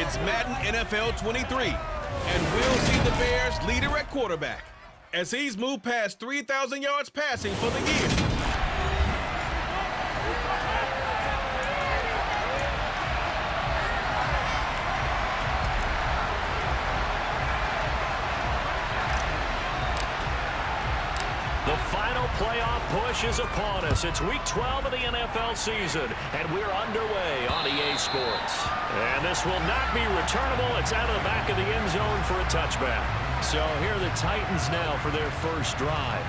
It's Madden NFL 23, and we'll see the Bears leader at quarterback as he's moved past 3,000 yards passing for the year. The final playoff push is upon us. It's Week 12 of the NFL season, and we're underway on EA Sports. And this will not be returnable. It's out of the back of the end zone for a touchback. So here are the Titans now for their first drive.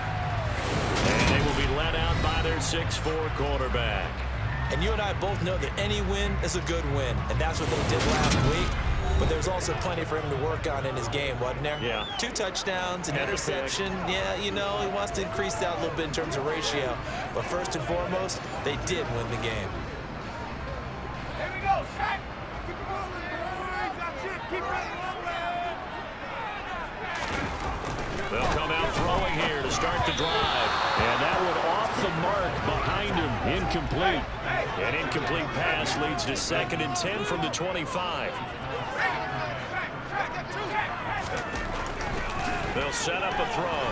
And they will be led out by their 6'4" quarterback. And you and I both know that any win is a good win, and that's what they did last week. But there's also plenty for him to work on in his game, wasn't there? Yeah. 2 touchdowns, an interception. Yeah, you know, he wants to increase that a little bit in terms of ratio. But first and foremost, they did win the game. Here we go, Shaq. Keep it rolling, boys. That's it. Keep it rolling. They'll come out throwing here to start the drive. And that one off the mark behind him. Incomplete. An incomplete pass leads to 2nd and 10 from the 25. They'll set up a throw.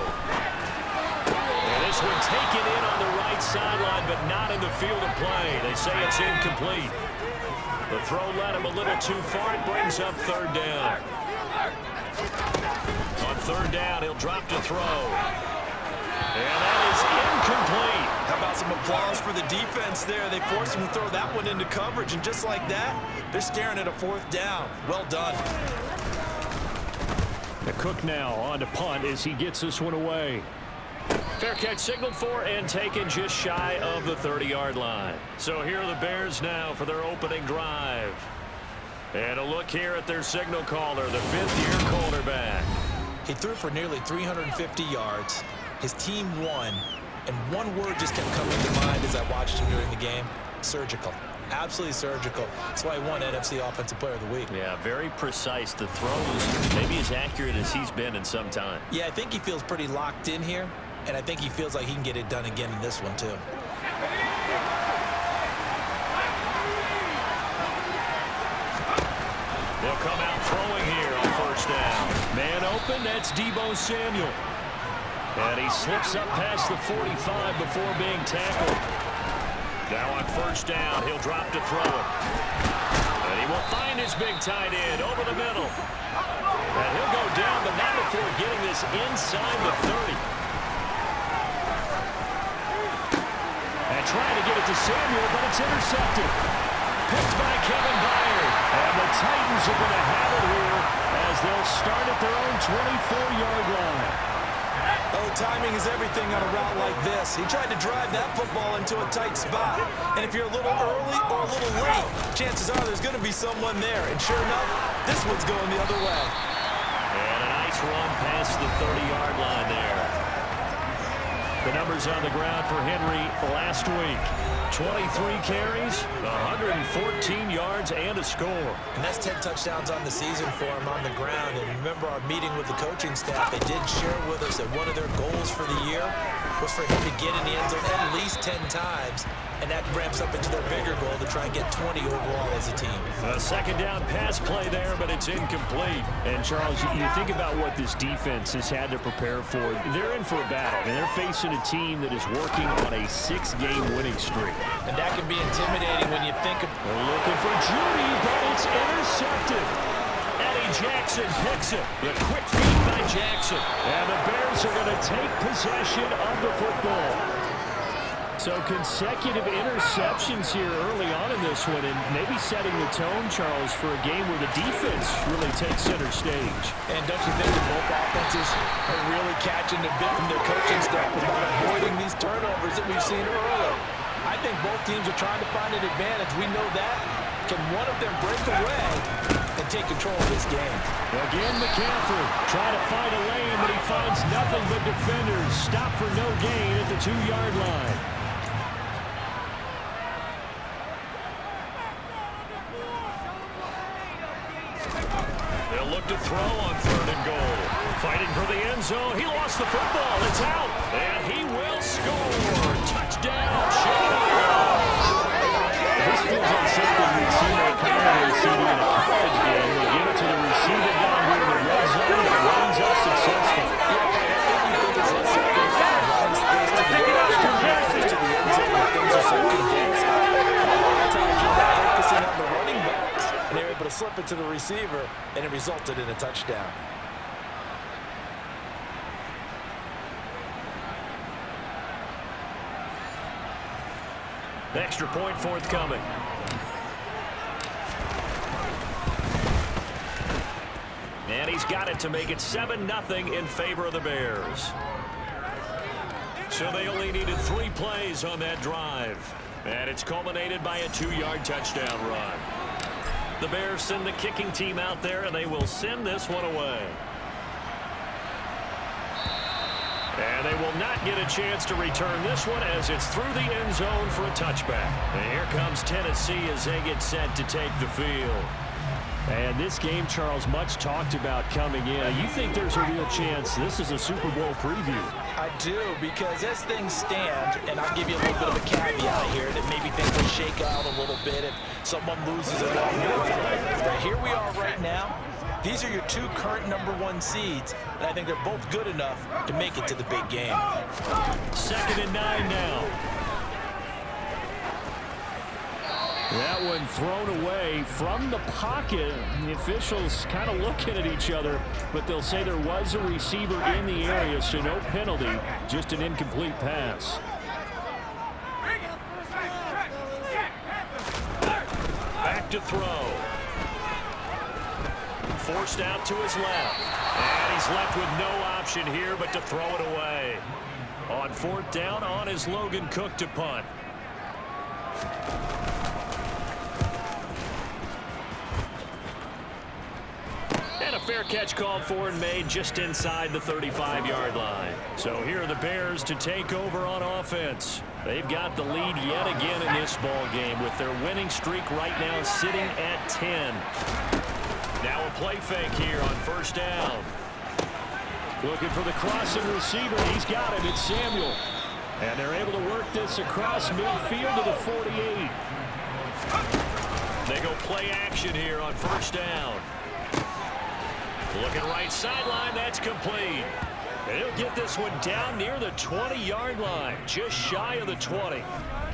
And this one taken in on the right sideline, but not in the field of play. They say it's incomplete. The throw led him a little too far. It brings up 3rd down. On 3rd down, he'll drop to throw. And that is incomplete. How about some applause for the defense there? They forced him to throw that one into coverage, and just like that, they're staring at a 4th down. Well done. The Cook now on to punt as he gets this one away. Fair catch signaled for and taken just shy of the 30-yard line. So here are the Bears now for their opening drive. And a look here at their signal caller, the 5th-year quarterback. He threw for nearly 350 yards. His team won, and one word just kept coming to mind as I watched him during the game: surgical. Absolutely surgical. That's why he won NFC Offensive Player of the Week. Yeah, very precise. The throws maybe as accurate as he's been in some time. Yeah, I think he feels pretty locked in here, and I think he feels like he can get it done again in this one, too. They'll come out throwing here on 1st down. Man open, that's Deebo Samuel. And he slips up past the 45 before being tackled. Now on 1st down, he'll drop to throw it. And he will find his big tight end over the middle. And he'll go down, but not before getting this inside the 30. And trying to get it to Samuel, but it's intercepted. Picked by Kevin Byard. And the Titans are going to have it here as they'll start at their own 24-yard line. Oh, timing is everything on a route like this. He tried to drive that football into a tight spot. And if you're a little early or a little late, chances are there's going to be someone there. And sure enough, this one's going the other way. And a nice run past the 30-yard line there. The numbers on the ground for Henry last week. 23 carries, 114 yards, and a score. And that's 10 touchdowns on the season for him on the ground. And remember our meeting with the coaching staff, they did share with us that one of their goals for the year was for him to get in the end zone at least 10 times. And that ramps up into their bigger goal to try and get 20 overall as a team. A 2nd down pass play there, but it's incomplete. And, Charles, you think about what this defense has had to prepare for. They're in for a battle, and they're facing a team that is working on a 6-game winning streak. And that can be intimidating when you think of... They're looking for Judy, but it's intercepted. Eddie Jackson picks it. The quick feed by Jackson. And the Bears are going to take possession of the football. So consecutive interceptions here early on in this one, and maybe setting the tone, Charles, for a game where the defense really takes center stage. And don't you think that both offenses are really catching a bit from their coaching staff about avoiding these turnovers that we've seen earlier? I think both teams are trying to find an advantage. We know that. Can one of them break away and take control of this game? Again, McCaffrey trying to find a lane, but he finds nothing but defenders. Stop for no gain at the 2-yard line. They'll look to throw on 3rd and goal. Fighting for the end zone. He lost the football. It's out. And he will score. Touchdown, Chicago. This feels like something we've seen in a college game. slip it to the receiver, and it resulted in a touchdown. Extra point forthcoming. And he's got it to make it 7-0 in favor of the Bears. So they only needed 3 plays on that drive. And it's culminated by a 2-yard touchdown run. The Bears send the kicking team out there, and they will send this one away. And they will not get a chance to return this one as it's through the end zone for a touchback. And here comes Tennessee as they get set to take the field. And this game, Charles, much talked about coming in. You think there's a real chance this is a Super Bowl preview? I do, because as things stand, and I'll give you a little bit of a caveat here, that maybe things will shake out a little bit if someone loses along the way. But here we are right now. These are your 2 current #1 seeds, and I think they're both good enough to make it to the big game. 2nd and 9 now. That one thrown away from the pocket. The officials kind of looking at each other, but they'll say there was a receiver in the area, so no penalty, just an incomplete pass. Back to throw. Forced out to his left. And he's left with no option here but to throw it away. On 4th down, on is Logan Cook to punt. And a fair catch called for and made just inside the 35-yard line. So here are the Bears to take over on offense. They've got the lead yet again in this ball game with their winning streak right now sitting at 10. Now a play fake here on 1st down. Looking for the crossing receiver. He's got it. It's Samuel. And they're able to work this across midfield to the 48. They go play action here on 1st down. Looking right sideline. That's complete. They'll get this one down near the 20-yard line, just shy of the 20.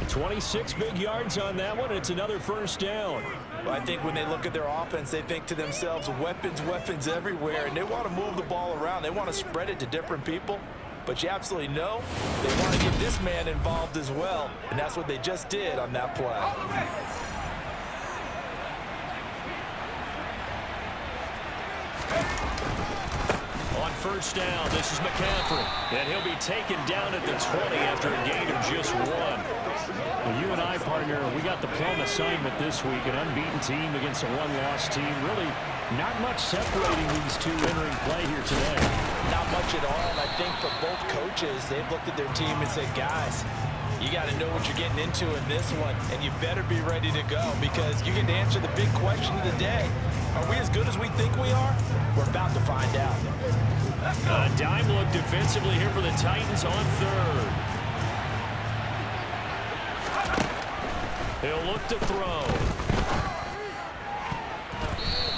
26 big yards on that one. It's another 1st down. Well, I think when they look at their offense, they think to themselves, weapons, weapons everywhere, and they want to move the ball around. They want to spread it to different people, but you absolutely know they want to get this man involved as well, and that's what they just did on that play. On 1st down, this is McCaffrey, and he'll be taken down at the 20 after a gain of just 1. Well, you and I, partner, we got the plum assignment this week, an unbeaten team against a 1-loss team. Really not much separating these two entering play here today. Not much at all, and I think for both coaches, they've looked at their team and said, guys, you got to know what you're getting into in this one, and you better be ready to go because you get to answer the big question of the day. Are we as good as we think we are? We're about to find out. A dime look defensively here for the Titans on 3rd. He'll look to throw.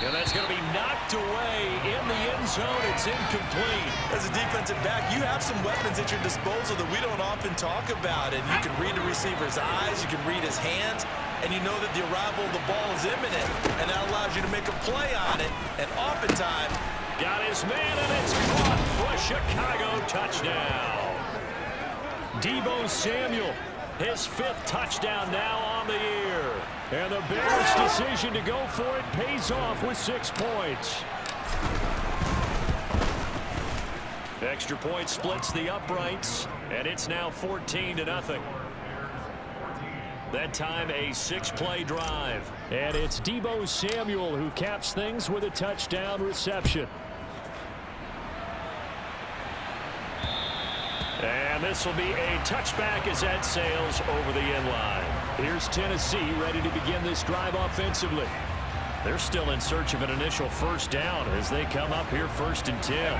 And that's going to be knocked away in the end zone. It's incomplete. As a defensive back, you have some weapons at your disposal that we don't often talk about. And you can read the receiver's eyes, you can read his hands, and you know that the arrival of the ball is imminent. And that allows you to make a play on it. And oftentimes, got his man, and it's caught for a Chicago touchdown. Deebo Samuel, his 5th touchdown now on the year. And the Bears' decision to go for it pays off with 6 points. Extra point splits the uprights, and it's now 14-0. That time a 6-play drive. And it's Deebo Samuel who caps things with a touchdown reception. And this will be a touchback as that sails over the end line. Here's Tennessee ready to begin this drive offensively. They're still in search of an initial 1st down as they come up here 1st and 10.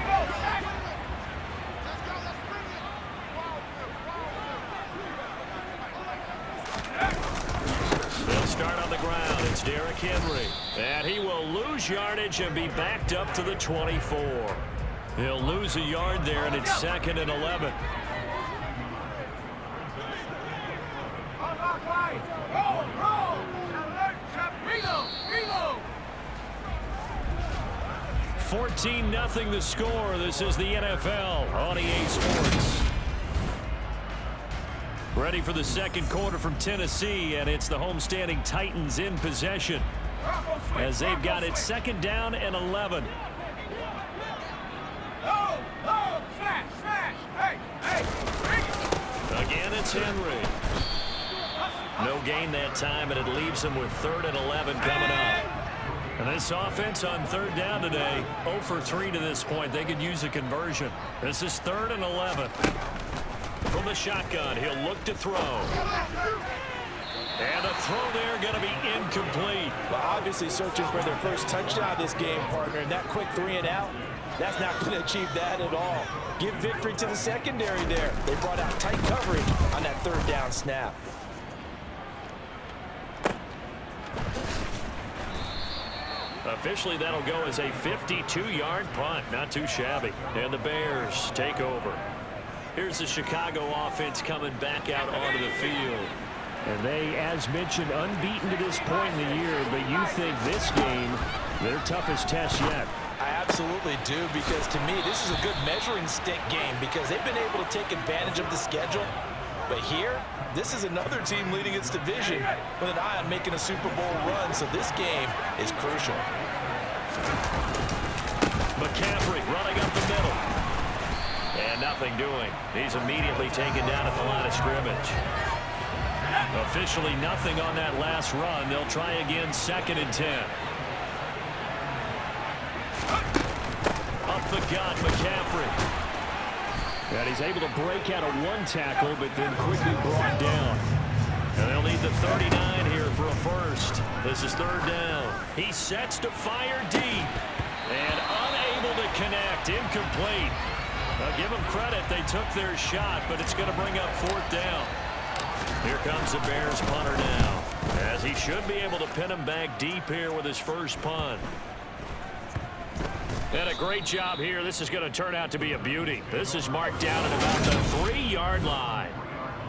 They'll start on the ground. It's Derrick Henry. And he will lose yardage and be backed up to the 24. He'll lose a yard there, and it's 2nd and 11. 14-0 the score. This is the NFL on EA Sports. Ready for the second quarter from Tennessee, and it's the homestanding Titans in possession as they've got it second down and 11. Again, it's Henry. No gain that time, and it leaves him with 3rd and 11 coming up. And this offense on 3rd down today, 0 for 3 to this point. They could use a conversion. This is 3rd and 11. From the shotgun, he'll look to throw. And a throw there going to be incomplete. Well, obviously searching for their first touchdown this game, partner. And that quick 3 and out, that's not going to achieve that at all. Give victory to the secondary there. They brought out tight coverage on that 3rd down snap. Officially, that'll go as a 52-yard punt. Not too shabby. And the Bears take over. Here's the Chicago offense coming back out onto the field. And they, as mentioned, unbeaten to this point in the year, but you think this game, their toughest test yet. I absolutely do, because to me, this is a good measuring stick game because they've been able to take advantage of the schedule. But here, this is another team leading its division with an eye on making a Super Bowl run, so this game is crucial. McCaffrey running up the middle. And nothing doing. He's immediately taken down at the line of scrimmage. Officially nothing on that last run. They'll try again 2nd and 10. Up the gut, McCaffrey. And he's able to break out of 1 tackle, but then quickly brought down. And they'll need the 39 here for a first. This is 3rd down. He sets to fire deep. And unable to connect. Incomplete. Now give them credit. They took their shot, but it's going to bring up 4th down. Here comes the Bears punter now, as he should be able to pin him back deep here with his first punt. And a great job here. This is going to turn out to be a beauty. This is marked down at about the 3-yard line.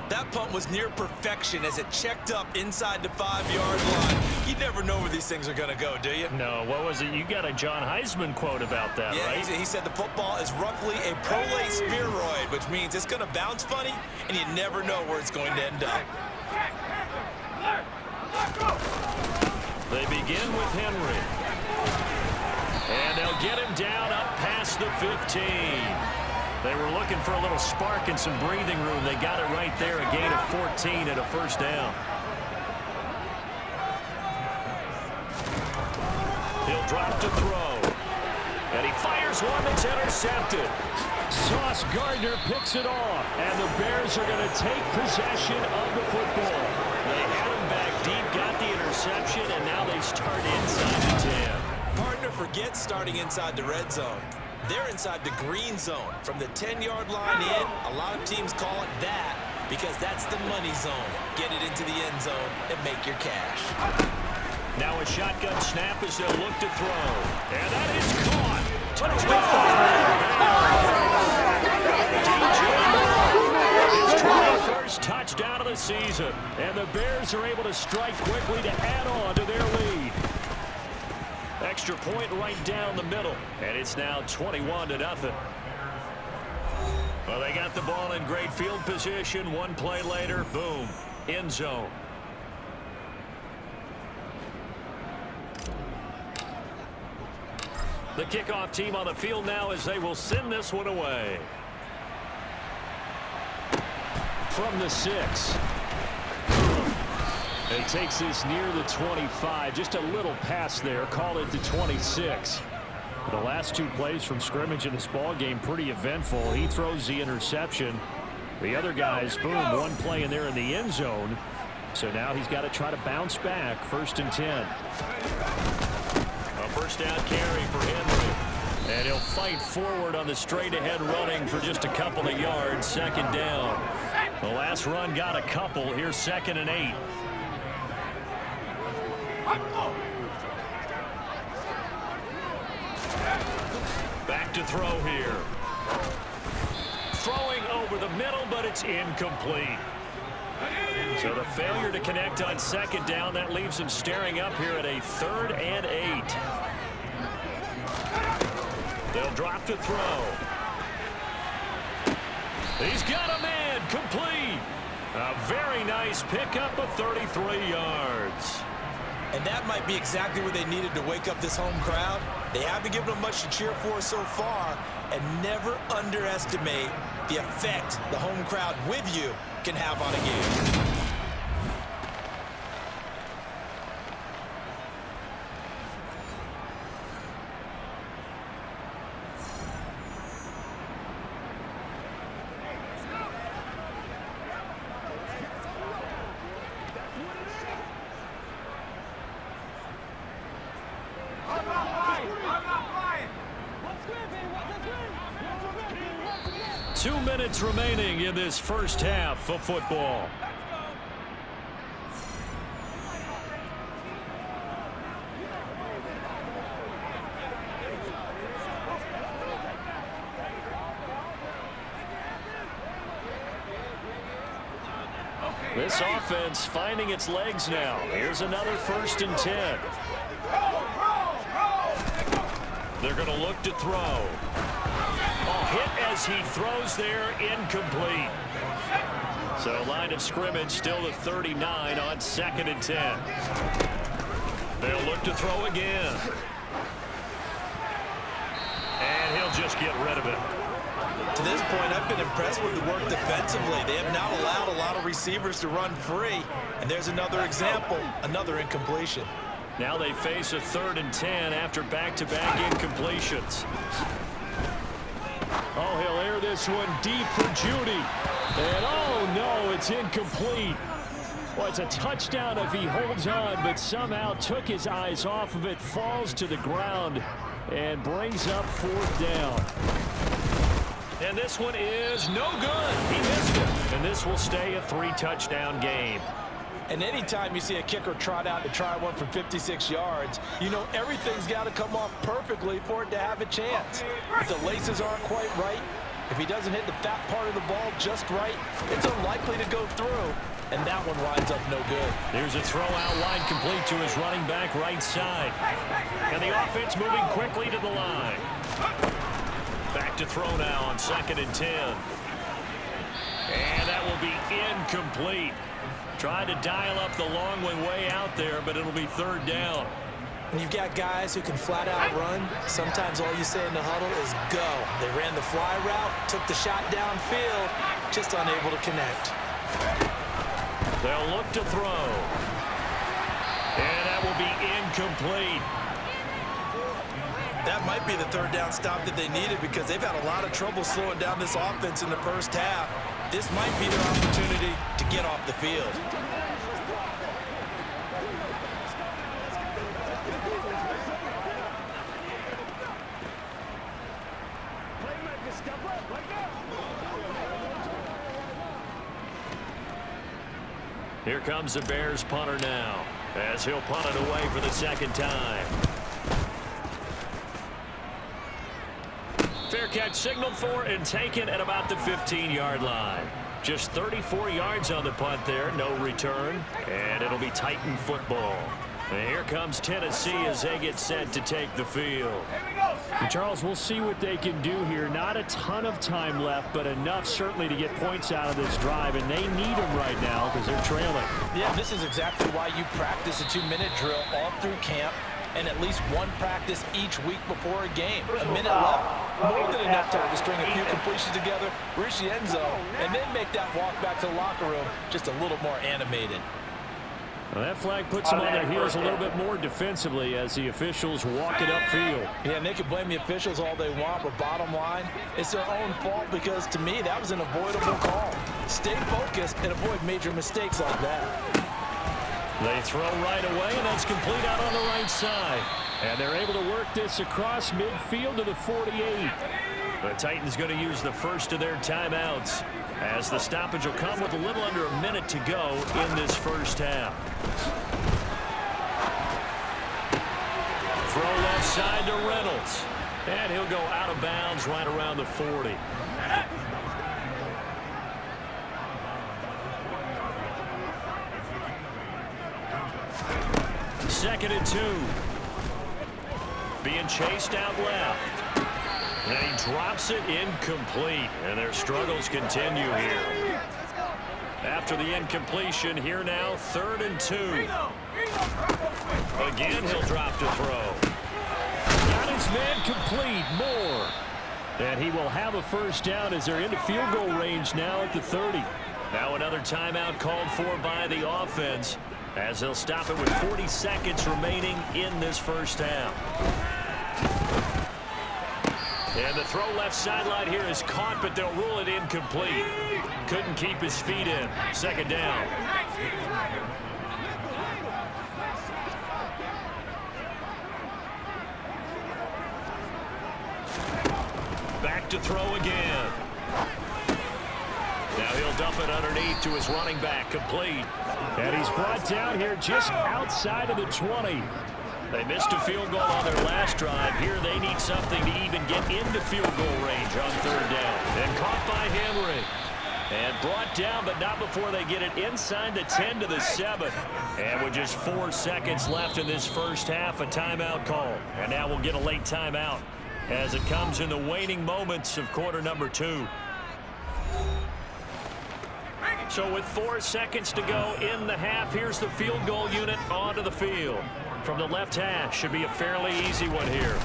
That punt was near perfection as it checked up inside the 5-yard line. You never know where these things are going to go, do you? No, what was it? You got a John Heisman quote about that, right? He said the football is roughly a prolate spheroid, which means it's going to bounce funny, and you never know where it's going to end up. They begin with Henry. And they'll get him down up past the 15. They were looking for a little spark and some breathing room. They got it right there, a gain of 14 and a first down. He'll drop to throw. And he fires one that's intercepted. Sauce Gardner picks it off, and the Bears are going to take possession of the football. They had him back deep, got the interception, and now they start inside the 10. Partner, forget starting inside the red zone. They're inside the green zone. From the 10-yard line in, a lot of teams call it that because that's the money zone. Get it into the end zone and make your cash. Now a shotgun snap as they'll look to throw. And that is caught. Touchdown. His 21st touchdown of the season. And the Bears are able to strike quickly to add on to their lead. Extra point right down the middle. And it's now 21-0. Well, they got the ball in great field position. One play later, boom, end zone. The kickoff team on the field now as they will send this one away. From the 6. He takes this near the 25. Just a little pass there. Call it the 26. The last 2 plays from scrimmage in this ball game pretty eventful. He throws the interception. The other guys, boom, one play in there in the end zone. So now he's got to try to bounce back. 1st and 10. A first down carry for Henry. And he'll fight forward on the straight-ahead running for just a couple of yards. 2nd down. The last run got a couple. Here's 2nd and 8. Back to throw here. Throwing over the middle, but it's incomplete. So the failure to connect on 2nd down, that leaves him staring up here at a 3rd and 8. They'll drop to throw. He's got a man, complete. A very nice pickup of 33 yards. And that might be exactly what they needed to wake up this home crowd. They haven't given them much to cheer for so far, and never underestimate the effect the home crowd with you can have on a game. Two minutes remaining in this first half of football. This offense finding its legs now. Here's another 1st and 10. They're going to look to throw. Hit as he throws there, incomplete. So line of scrimmage still the 39 on 2nd and 10. They'll look to throw again. And he'll just get rid of it. To this point, I've been impressed with the work defensively. They have not allowed a lot of receivers to run free. And there's another example, another incompletion. Now they face a 3rd and 10 after back-to-back incompletions. Oh, he'll air this one deep for Judy. And oh no, it's incomplete. Well, it's a touchdown if he holds on, but somehow took his eyes off of it, falls to the ground, and brings up 4th down. And this one is no good. He missed it. And this will stay a 3-touchdown game. And anytime you see a kicker trot out to try one from 56 yards, you know everything's got to come off perfectly for it to have a chance. If the laces aren't quite right, if he doesn't hit the fat part of the ball just right, it's unlikely to go through, and that one winds up no good. Here's a throw out wide complete to his running back right side. And the offense moving quickly to the line. Back to throw now on 2nd and 10. And that will be incomplete. Tried to dial up the long way out there, but it'll be 3rd down. When you've got guys who can flat out run, sometimes all you say in the huddle is go. They ran the fly route, took the shot downfield, just unable to connect. They'll look to throw. And that will be incomplete. That might be the 3rd down stop that they needed because they've had a lot of trouble slowing down this offense in the first half. This might be their opportunity to get off the field. Here comes the Bears punter now, as he'll punt it away for the 2nd time. Fair catch signaled for and taken at about the 15-yard line. Just 34 yards on the punt there, no return, and it'll be Titan football. And here comes Tennessee as they get set to take the field. And Charles, we'll see what they can do here. Not a ton of time left, but enough certainly to get points out of this drive, and they need them right now because they're trailing. Yeah, this is exactly why you practice a 2-minute drill all through camp and at least one practice each week before a game. A minute left, more than enough time to string a few completions together, reach the end zone, and then make that walk back to the locker room just a little more animated. Well, that flag puts them on their heels a little bit more defensively as the officials walk it upfield. Yeah, and they can blame the officials all they want, but bottom line, it's their own fault because, to me, that was an avoidable call. Stay focused and avoid major mistakes like that. They throw right away, and that's complete out on the right side. And they're able to work this across midfield to the 48. The Titans going to use the first of their timeouts, as the stoppage will come with a little under a minute to go in this first half. Throw left side to Reynolds. And he'll go out of bounds right around the 40. Second and 2. Being chased out left. And he drops it incomplete. And their struggles continue here. After the incompletion, here now, 3rd and 2. Again, he'll drop to throw. Got his man complete. Moore. And he will have a first down as they're into field goal range now at the 30. Now another timeout called for by the offense as they'll stop it with 40 seconds remaining in this first half. And the throw left sideline here is caught, but they'll rule it incomplete. Couldn't keep his feet in. 2nd down. Back to throw again. Now he'll dump it underneath to his running back, complete. And he's brought down here just outside of the 20. They missed a field goal on their last drive. Here they need something to even get into field goal range on 3rd down. And caught by Henry. And brought down, but not before they get it inside the 10 to the 7. And with just 4 seconds left in this first half, a timeout call. And now we'll get a late timeout as it comes in the waning moments of quarter number 2. So with 4 seconds to go in the half, here's the field goal unit onto the field. From the left hash, should be a fairly easy one here.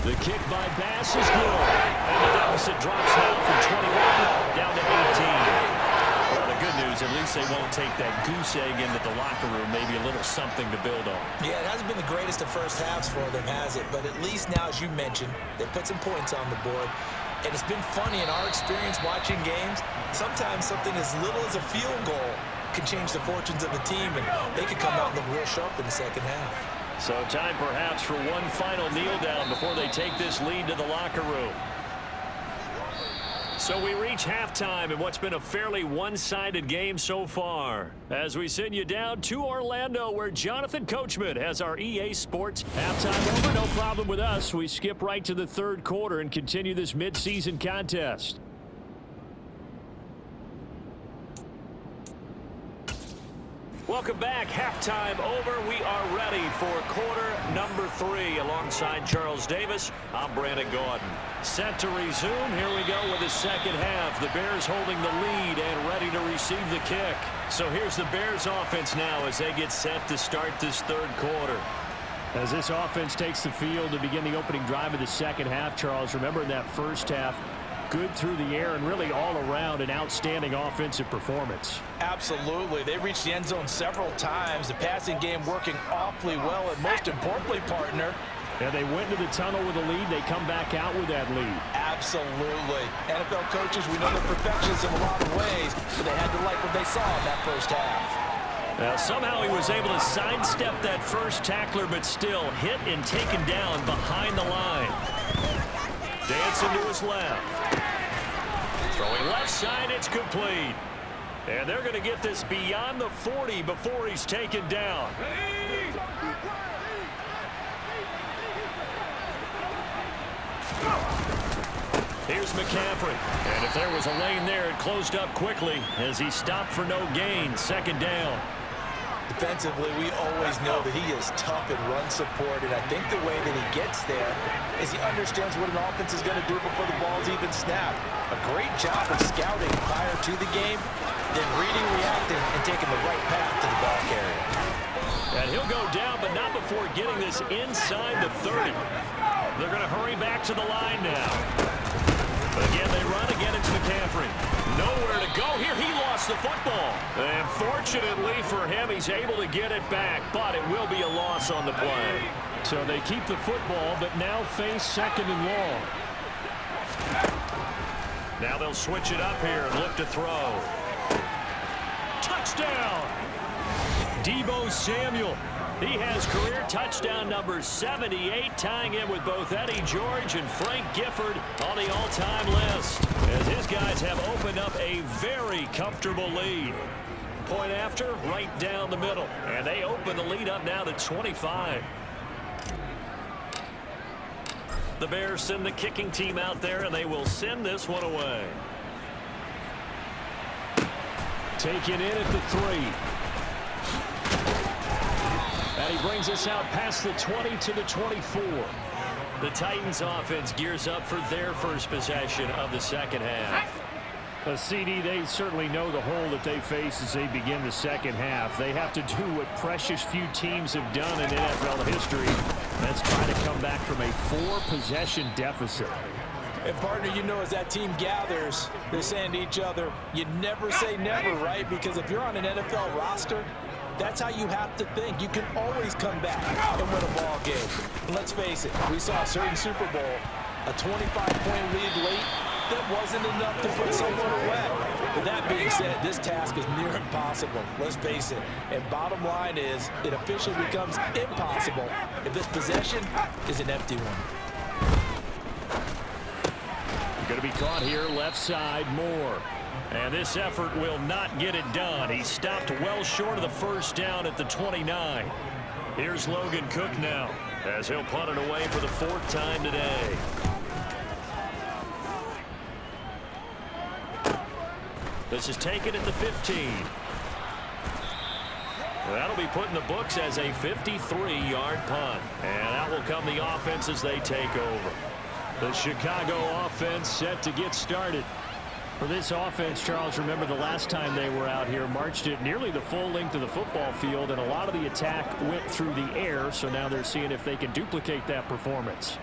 The kick by Bass is good. And the deficit drops now from 21 down to 18. Well, the good news, at least they won't take that goose egg into the locker room. Maybe a little something to build on. Yeah, it hasn't been the greatest of first halves for them, has it? But at least now, as you mentioned, they put some points on the board. And it's been funny in our experience watching games. Sometimes something as little as a field goal can change the fortunes of the team, and they could come out and look real sharp in the second half. So time perhaps for one final kneel down before they take this lead to the locker room. So we reach halftime in what's been a fairly one-sided game so far. As we send you down to Orlando, where Jonathan Coachman has our EA Sports halftime over. No problem with us. We skip right to the 3rd quarter and continue this midseason contest. Welcome back. Halftime over. We are ready for quarter number 3. Alongside Charles Davis, I'm Brandon Gaudin. Set to resume. Here we go with the second half. The Bears holding the lead and ready to receive the kick. So here's the Bears offense now as they get set to start this 3rd quarter. As this offense takes the field to begin the opening drive of the second half, Charles, remember in that first half, good through the air and really all around an outstanding offensive performance. Absolutely. They reached the end zone several times. The passing game working awfully well, and most importantly, partner, yeah, they went to the tunnel with a lead. They come back out with that lead. Absolutely. NFL coaches, we know they're perfectionists in a lot of ways, but they had to like what they saw in that first half. Now, somehow he was able to sidestep that first tackler, but still hit and taken down behind the line. Dancing to his left. Throwing left side, it's complete. And they're going to get this beyond the 40 before he's taken down. Here's McCaffrey. And if there was a lane there, it closed up quickly as he stopped for no gain. 2nd down. Defensively, we always know that he is tough in run support, and I think the way that he gets there is he understands what an offense is going to do before the ball's even snapped. A great job of scouting prior to the game, then reading, reacting, and taking the right path to the ball carrier. And he'll go down, but not before getting this inside the 30. They're going to hurry back to the line now. But again, they run. Again, it's McCaffrey. Nowhere to go here. He lost the football. And fortunately for him, he's able to get it back, but it will be a loss on the play. So they keep the football, but now face 2nd and long. Now they'll switch it up here and look to throw. Touchdown! Deebo Samuel. He has career touchdown number 78, tying him with both Eddie George and Frank Gifford on the all-time list, as his guys have opened up a very comfortable lead. Point after, right down the middle, and they open the lead up now to 25. The Bears send the kicking team out there, and they will send this one away. Taken in at the 3. And he brings us out past the 20 to the 24. The Titans offense gears up for their first possession of the second half. CD, they certainly know the hole that they face as they begin the second half. They have to do what precious few teams have done in NFL history. That's try to come back from a 4-possession deficit. And partner, you know, as that team gathers, they're saying to each other, you never say never, right? Because if you're on an NFL roster, that's how you have to think. You can always come back and win a ball game. And let's face it, we saw a certain Super Bowl, a 25-point lead late, that wasn't enough to put someone away. But that being said, this task is near impossible. Let's face it. And bottom line is, it officially becomes impossible if this possession is an empty one. Going to be caught here left side, Moore. And this effort will not get it done. He stopped well short of the first down at the 29. Here's Logan Cook now, as he'll punt it away for the 4th time today. This is taken at the 15. That'll be put in the books as a 53-yard punt. And out will come the offense as they take over. The Chicago offense set to get started. For this offense, Charles, remember the last time they were out here, marched it nearly the full length of the football field, and a lot of the attack went through the air, so now they're seeing if they can duplicate that performance.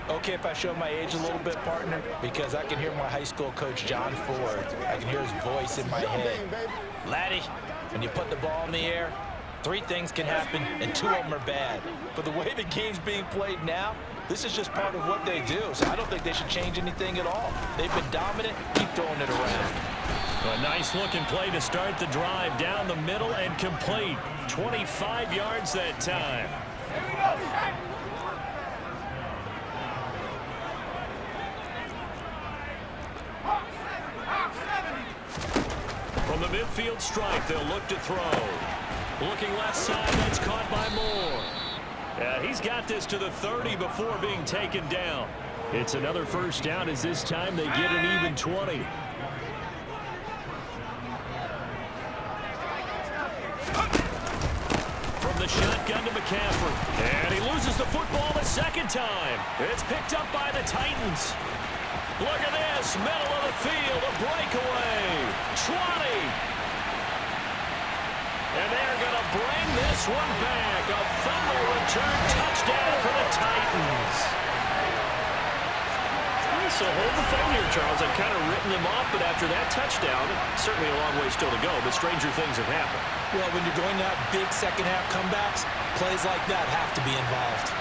Okay, if I show my age a little bit, partner, because I can hear my high school coach, John Ford. I can hear his voice in my head. Laddie, when you put the ball in the air, 3 things can happen, and 2 of them are bad. But the way the game's being played now, this is just part of what they do, so I don't think they should change anything at all. They've been dominant. Keep throwing it around. A nice-looking play to start the drive down the middle and complete. 25 yards that time. From the midfield stripe, they'll look to throw. Looking left side, that's caught by Moore. He's got this to the 30 before being taken down. It's another first down as this time they get an even 20. From the shotgun to McCaffrey. And he loses the football the second time. It's picked up by the Titans. Look at this, middle of the field, a breakaway. 20. And they're going to bring this one back. A fumble return touchdown for the Titans. So hold the phone here, Charles. I've kind of written them off, but after that touchdown, certainly a long way still to go, but stranger things have happened. Well, when you're going to have big second-half comebacks, plays like that have to be involved.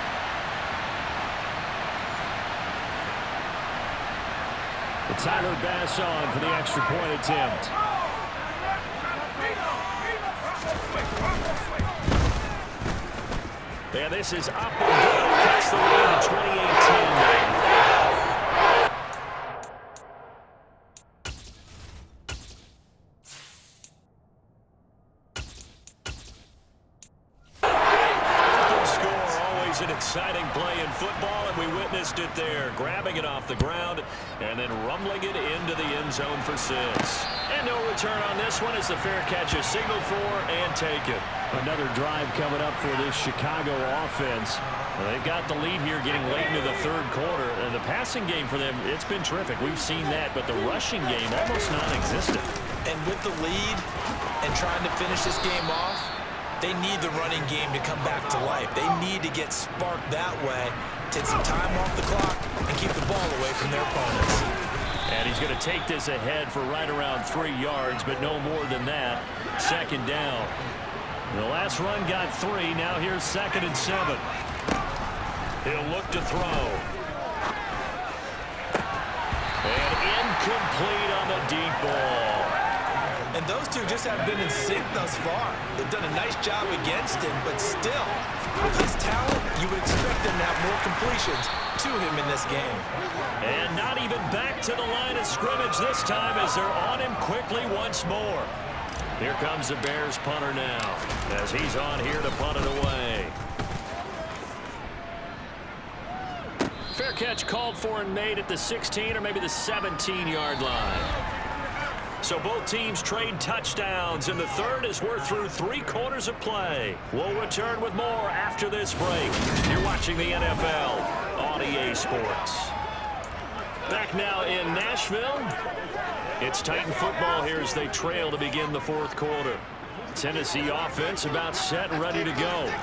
Tyler Bass on for the extra point attempt. And this is up and good. Cuts the lead to 2018. An exciting play in football, and we witnessed it there, grabbing it off the ground and then rumbling it into the end zone for 6. And no return on this one as the fair catch is signaled for and taken. Another drive coming up for this Chicago offense. Well, they've got the lead here getting late into the 3rd quarter, and the passing game for them, it's been terrific. We've seen that, but the rushing game almost non-existent. And with the lead and trying to finish this game off, they need the running game to come back to life. They need to get sparked that way, take some time off the clock, and keep the ball away from their opponents. And he's going to take this ahead for right around 3 yards, but no more than that. 2nd down. The last run got 3. Now here's 2nd and 7. He'll look to throw. And incomplete on the deep ball. And those two just haven't been in sync thus far. They've done a nice job against him, but still, with his talent, you would expect them to have more completions to him in this game. And not even back to the line of scrimmage this time as they're on him quickly once more. Here comes the Bears punter now as he's on here to punt it away. Fair catch called for and made at the 16 or maybe the 17-yard line. So both teams trade touchdowns, and the 3rd as we're through 3 quarters of play. We'll return with more after this break. You're watching the NFL. on EA Sports. Back now in Nashville. It's Titan football here as they trail to begin the fourth quarter. Tennessee offense about set and ready to go.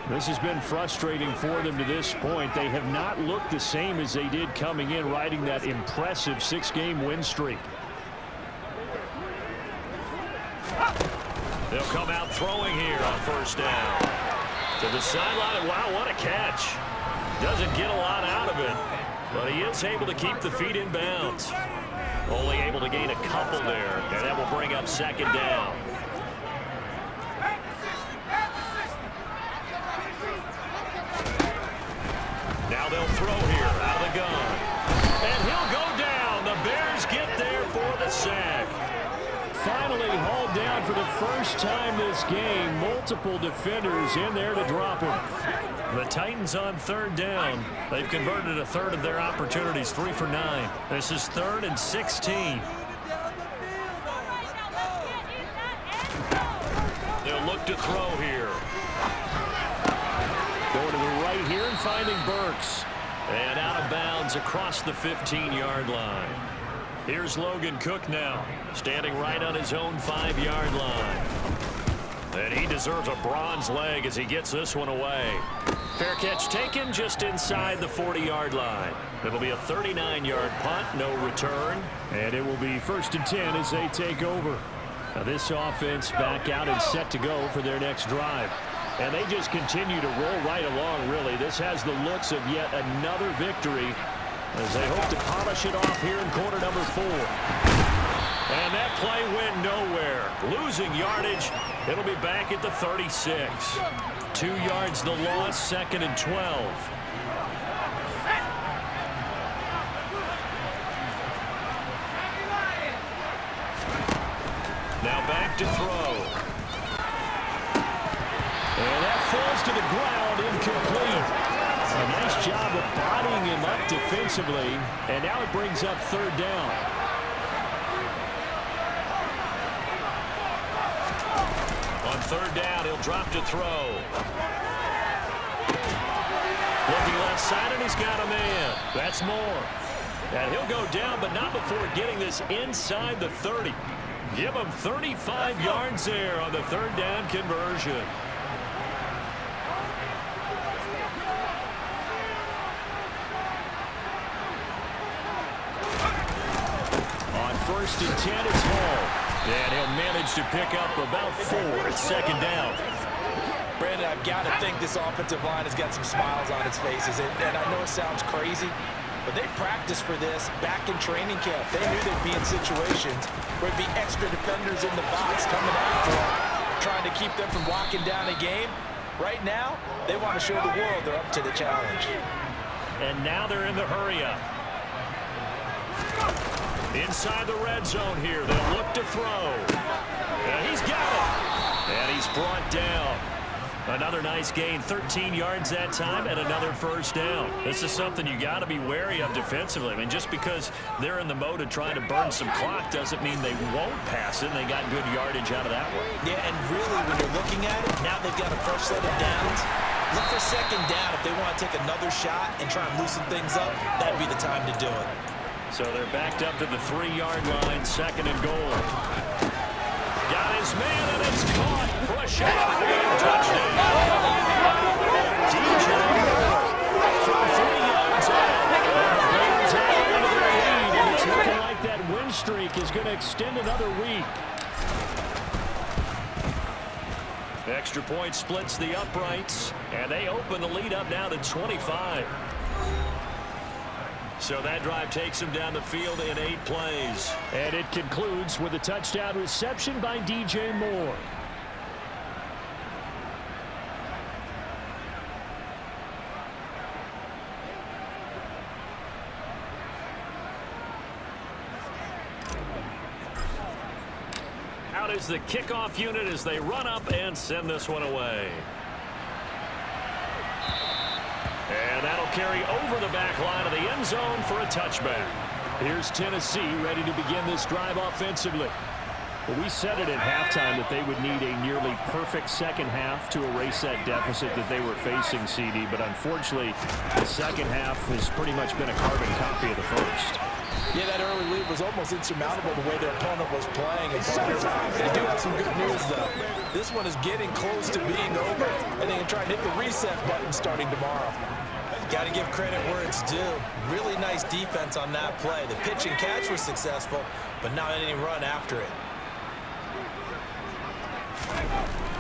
This has been frustrating for them to this point. They have not looked the same as they did coming in, riding that impressive 6-game win streak. They'll come out throwing here on first down. To the sideline, and wow, what a catch. Doesn't get a lot out of it, but he is able to keep the feet in bounds. Only able to gain a couple there, and that will bring up second down. Now they'll throw here out of the gun. And he'll go down. The Bears get there for the sack. Finally hauled down for the first time this game. Multiple defenders in there to drop him. The Titans on third down. They've converted a third of their opportunities, 3 for 9. This is 3rd and 16. They'll look to throw here. Going to the right here and finding Burks. And out of bounds across the 15-yard line. Here's Logan Cook now, standing right on his own 5-yard line. And he deserves a bronze leg as he gets this one away. Fair catch taken just inside the 40-yard line. It'll be a 39-yard punt, no return. And it will be 1st and 10 as they take over. Now this offense back out and set to go for their next drive. And they just continue to roll right along, really. This has the looks of yet another victory as they hope to polish it off here in quarter number 4. And that play went nowhere. Losing yardage. It'll be back at the 36. 2 yards the loss, 2nd and 12. Now back to throw. And that falls to the ground, incomplete. A nice job of bodying him up defensively, and now it brings up 3rd down. On 3rd down, he'll drop to throw. Looking left side, and he's got a man. That's Moore. And he'll go down, but not before getting this inside the 30. Give him 35 yards there on the 3rd down conversion. On 1st and 10, it's Hall. And he'll manage to pick up about 4 at 2nd down. Brandon, I've got to think this offensive line has got some smiles on its faces. And I know it sounds crazy, but they practiced for this back in training camp. They knew they'd be in situations where there'd be extra defenders in the box coming after them, trying to keep them from walking down a game. Right now, they want to show the world they're up to the challenge. And now they're in the hurry-up. Inside the red zone here, they'll look to throw. And he's got it. And he's brought down. Another nice gain, 13 yards that time, and another 1st down. This is something you got to be wary of defensively. I mean, just because they're in the mode of trying to burn some clock doesn't mean they won't pass it, and they got good yardage out of that one. Yeah, and really, when you're looking at it, now they've got a fresh set of downs. Look for 2nd down. If they want to take another shot and try and loosen things up, that'd be the time to do it. So they're backed up to the 3-yard line, 2nd and goal. Got his man, and it's caught for a shot. Touchdown. DJ from 3 yards out. The Bears hang on to their lead, and it's looking like that win streak is going to extend another week. Extra point splits the uprights, and they open the lead up now to 25. So that drive takes him down the field in 8 plays. And it concludes with a touchdown reception by DJ Moore. Out is the kickoff unit as they run up and send this one away. And that'll carry over the back line of the end zone for a touchback. Here's Tennessee ready to begin this drive offensively. Well, we said it at halftime that they would need a nearly perfect second half to erase that deficit that they were facing, CD. But unfortunately, the second half has pretty much been a carbon copy of the first. Yeah, that early lead was almost insurmountable the way their opponent was playing. And they do have some good news, though. This one is getting close to being over, and they can try and hit the reset button starting tomorrow. Got to give credit where it's due. Really nice defense on that play. The pitch and catch was successful, but not any run after it.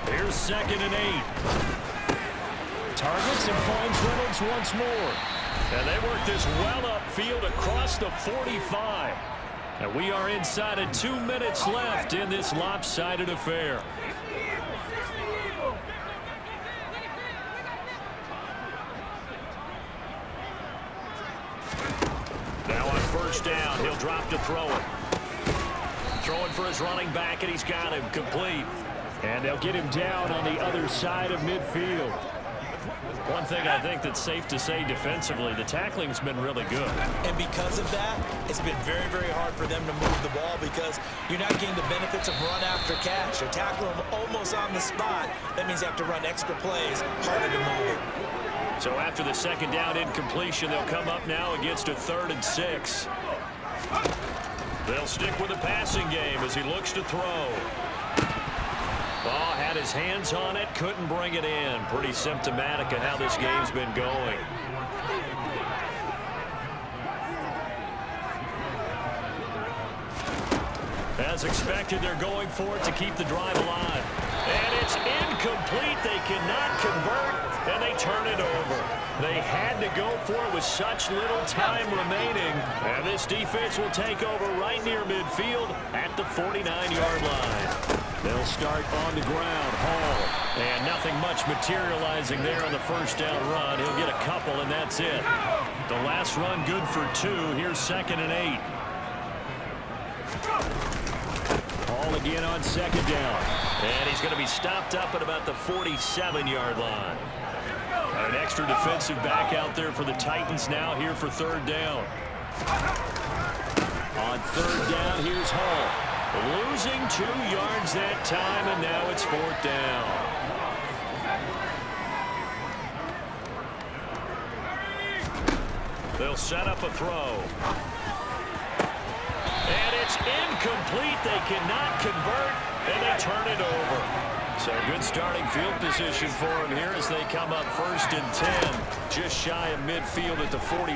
Here's 2nd and 8. Targets and finds Reynolds once more. And they work this well upfield across the 45. And we are inside of 2 minutes left in this lopsided affair. Now on 1st down, he'll drop to throw it. Throwing for his running back, and he's got him complete. And they'll get him down on the other side of midfield. One thing I think that's safe to say defensively, the tackling's been really good. And because of that, it's been very, very hard for them to move the ball because you're not getting the benefits of run after catch. You're tackling them almost on the spot. That means you have to run extra plays, harder to move it. So after the 2nd down incompletion, they'll come up now against a 3rd and 6. They'll stick with the passing game as he looks to throw. Ball had his hands on it, couldn't bring it in. Pretty symptomatic of how this game's been going. As expected, they're going for it to keep the drive alive. And it's incomplete. They cannot convert, and they turn it over. They had to go for it with such little time remaining. And this defense will take over right near midfield at the 49-yard line. They'll start on the ground. Hall. And nothing much materializing there on the 1st down run. He'll get a couple, and that's it. The last run good for 2. Here's 2nd and 8. Hall again on 2nd down. And he's going to be stopped up at about the 47-yard line. An extra defensive back out there for the Titans now here for 3rd down. On 3rd down, here's Hall. Losing 2 yards that time, and now it's 4th down. They'll set up a throw. And it's incomplete. They cannot convert, and they turn it over. So good starting field position for them here as they come up 1st and 10. Just shy of midfield at the 49.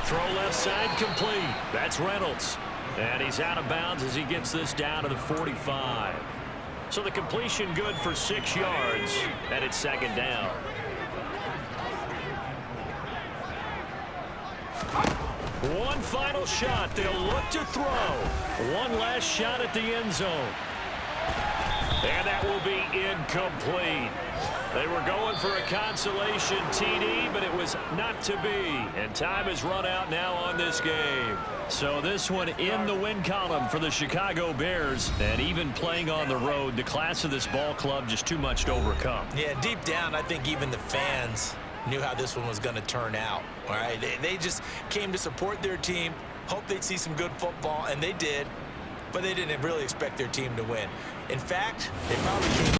Throw left side complete. That's Reynolds. And he's out of bounds as he gets this down to the 45. So the completion good for 6 yards, and it's 2nd down. One final shot. They'll look to throw. One last shot at the end zone. And that will be incomplete. They were going for a consolation TD, but it was not to be. And time has run out now on this game. So this one in the win column for the Chicago Bears. And even playing on the road, the class of this ball club just too much to overcome. Yeah, deep down, I think even the fans knew how this one was going to turn out. All right, they just came to support their team, hoped they'd see some good football, and they did. But they didn't really expect their team to win. In fact, they probably came